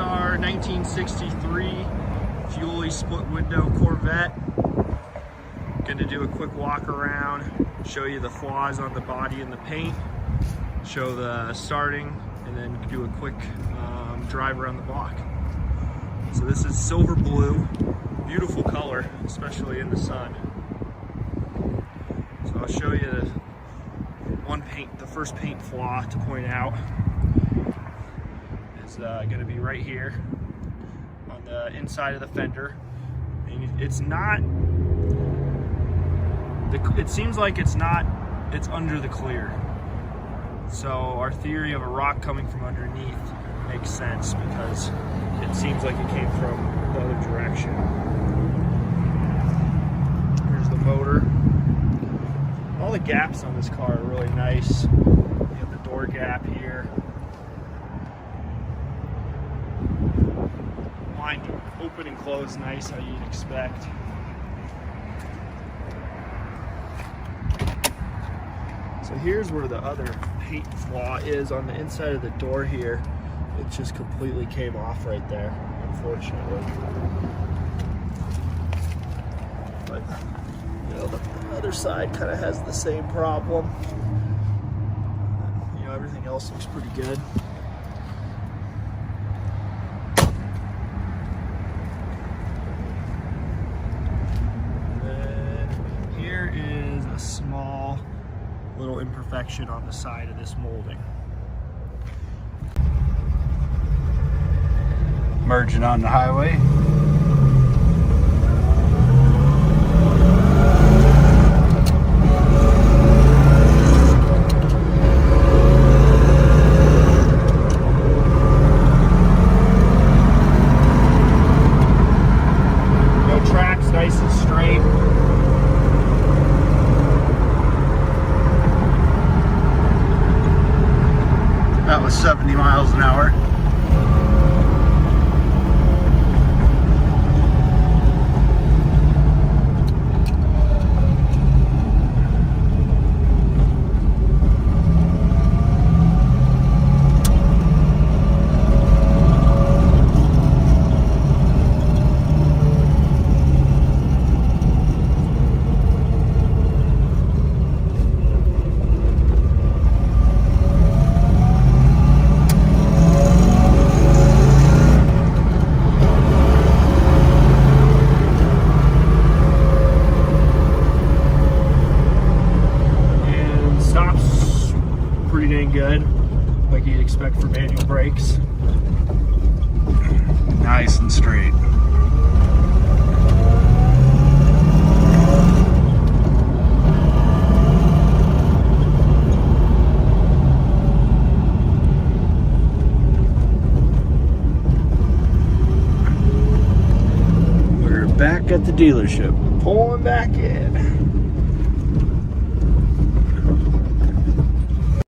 our 1963 Fuelie split window Corvette. Going to do a quick walk around, show you the flaws on the body and the paint, show the starting, and then do a quick drive around the block. So this is silver blue, beautiful color, especially in the sun. So I'll show you the first paint flaw to point out is going to be right here on the inside of the fender. And it's not, it seems like it's under the clear. So our theory of a rock coming from underneath makes sense because it seems like it came from the other direction. Here's the motor. All the gaps on this car are really nice. You have the door gap here. Line open and close nice, how you'd expect. So here's where the other paint flaw is on the inside of the door here. It just completely came off right there, unfortunately. But you know, the other side kind of has the same problem. You know, everything else looks pretty good. And then here is a small little imperfection on the side of this molding. Merging on the highway. No tracks, nice and straight. That was 70 miles an hour. Pretty dang good, like you'd expect for manual brakes. Nice and straight. We're back at the dealership, pulling back in.